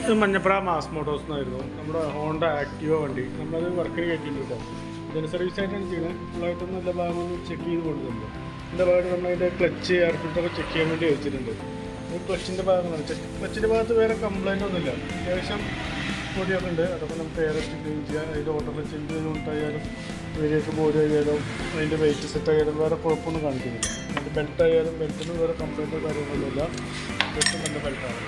ഇത് Manjappura mass Motors എന്നായിരുന്നു നമ്മുടെ ഹോണ്ട ആക്റ്റീവ വണ്ടി. നമ്മളത് വർക്കിന് കയറ്റിയിട്ടുണ്ട് കേട്ടോ. ജന സർവീസായിട്ടാണ് ചെയ്യുന്നത്. ഫുള്ളായിട്ടൊന്നും എല്ലാ ഭാഗങ്ങളും ചെക്ക് ചെയ്ത് കൊണ്ടുവരുന്നുണ്ട്. ഇതിൻ്റെ ഭാഗത്ത് നമ്മളതിൻ്റെ ക്ലച്ച് എയർ ഫിൽറ്ററൊക്കെ ചെക്ക് ചെയ്യാൻ വേണ്ടി വെച്ചിട്ടുണ്ട്. ഇത് ക്ലച്ചിൻ്റെ ഭാഗങ്ങളാണ്. ക്ലച്ചിൻ്റെ ഭാഗത്ത് വേറെ കംപ്ലൈൻ്റ് ഒന്നുമില്ല. അത്യാവശ്യം പൊടിയൊക്കെ ഉണ്ട്. അതൊക്കെ നമുക്ക് എയറസ്റ്റ് ക്ലീൻ ചെയ്യാം. അതിൻ്റെ ഓട്ടോ ക്ലച്ചിൻ്റെ ഉണ്ടായാലും വേരിയേറ്റർ ബോഡി ആയാലും അതിൻ്റെ വെയിറ്റ് സെറ്റ് ആയാലും വേറെ കുഴപ്പമൊന്നും കാണിക്കുന്നില്ല. അതിൻ്റെ ബെൽറ്റ് ആയാലും ബെൽറ്റിന് വേറെ കംപ്ലൈൻറ്റോ കാര്യങ്ങളൊന്നുമില്ല. ബെൽറ്റ് നല്ല ബെൽറ്റാണ്.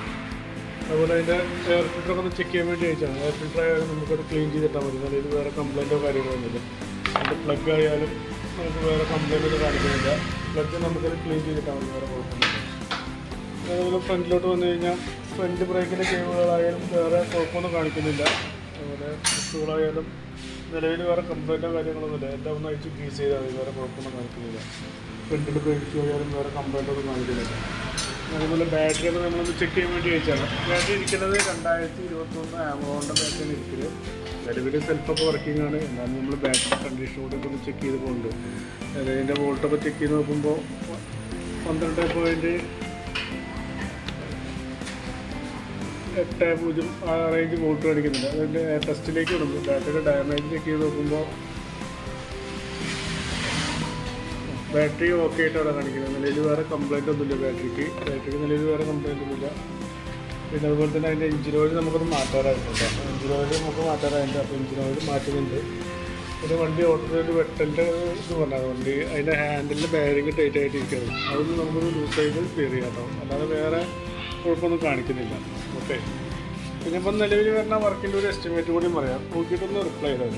അതുപോലെ അതിൻ്റെ എയർ ഫിൽറ്ററൊക്കെ ഒന്ന് ചെക്ക് ചെയ്യാൻ വേണ്ടി അയച്ചാണ്. എയർ ഫിൽറ്റർ ആയാലും നമുക്കത് ക്ലീൻ ചെയ്തിട്ടാൽ മതി. അതിൽ വേറെ കംപ്ലൈൻറ്റോ കാര്യങ്ങളൊന്നുമില്ല. അതിൻ്റെ പ്ലഗ് ആയാലും നമുക്ക് വേറെ കംപ്ലൈൻ്റ് ഒന്നും കാണിക്കുന്നില്ല. പ്ലഗ് നമുക്കത് ക്ലീൻ ചെയ്തിട്ടാൽ മതി, വേറെ കുഴപ്പമൊന്നുമില്ല. അതുപോലെ ഫ്രണ്ടിലോട്ട് വന്നു കഴിഞ്ഞാൽ ഫ്രണ്ട് ബ്രേക്കിൻ്റെ കേബിളുകളായാലും വേറെ കുഴപ്പമൊന്നും കാണിക്കുന്നില്ല. അതുപോലെ ബുക്കുകളായാലും നിലവിൽ വേറെ കംപ്ലൈൻറ്റോ കാര്യങ്ങളൊന്നുമില്ല. എല്ലാം ഒന്ന് അയച്ച് ഗ്രീസ് ചെയ്താൽ മതി, വേറെ കുഴപ്പമൊന്നും കാണിക്കുന്നില്ല. ഫ്രണ്ടിൽ ബ്രേക്ക് ആയാലും വേറെ കംപ്ലൈൻ്റ് ഒന്നും കാണിക്കുന്നില്ല. അതുപോലെ ബാറ്ററിയൊക്കെ നമ്മളൊന്ന് ചെക്ക് ചെയ്യാൻ വേണ്ടി വെച്ചാണ്. ബാറ്ററി ഇരിക്കുന്നത് 2021 ആമറോണിൻ്റെ ബാറ്ററിയാണ് ഇരിക്കുന്നത്. നിലവിൽ സെൽഫൊക്കെ വർക്കിംഗ് ആണ്. എന്നാലും നമ്മൾ ബാറ്ററി കണ്ടീഷൻ കൂടെ ഒന്ന് ചെക്ക് ചെയ്ത് പോകുന്നുണ്ട്. അതായത് അതിൻ്റെ വോൾട്ടൊക്കെ ചെക്ക് ചെയ്ത് നോക്കുമ്പോൾ 12.8 ആ റേഞ്ച് വോൾട്ട് കാണിക്കുന്നില്ല. അതിൻ്റെ ടെസ്റ്റിലേക്ക് വിടുമ്പോൾ ബാറ്ററിയുടെ ഡാമേജ് ചെക്ക് ചെയ്ത് നോക്കുമ്പോൾ ബാറ്ററി ഓക്കെ ആയിട്ട് അവിടെ കാണിക്കുന്നത്. നിലയിൽ വേറെ കംപ്ലൈൻ്റ് ഒന്നുമില്ല. ബാറ്ററിക്ക് നിലയിൽ വേറെ കംപ്ലൈൻ്റ് ഒന്നുമില്ല. പിന്നെ അതുപോലെ തന്നെ അതിൻ്റെ എഞ്ചിൻ ഓയിൽ നമുക്കൊന്ന് മാറ്റാറായിട്ടുണ്ട്. എഞ്ചിൻ ഓയിൽ നമുക്ക് മാറ്റാറായിട്ടുണ്ട്. അപ്പോൾ എഞ്ചിൻ ഓയിൽ മാറ്റുന്നുണ്ട്. പിന്നെ വണ്ടി ഓട്ടോയിൽ വെട്ടലിൻ്റെ ഇത് പറഞ്ഞാൽ വണ്ടി അതിൻ്റെ ഹാൻഡിലിൻ്റെ ബാരിങ് ടൈറ്റ് ആയിട്ട് ഇരിക്കുന്നത്. അതൊന്നും നമുക്കൊന്ന് ലൂസ് ചെയ്ത് ക്ലിയർ ചെയ്യാം കേട്ടോ. അല്ലാതെ വേറെ കുഴപ്പമൊന്നും കാണിക്കുന്നില്ല. ഓക്കെ. പിന്നെ ഇപ്പം നിലവിൽ വരുന്ന വർക്കിൻ്റെ ഒരു എസ്റ്റിമേറ്റ് കൂടി പറയാം. നോക്കിയിട്ടൊന്ന് റിപ്ലൈ ചെയ്താൽ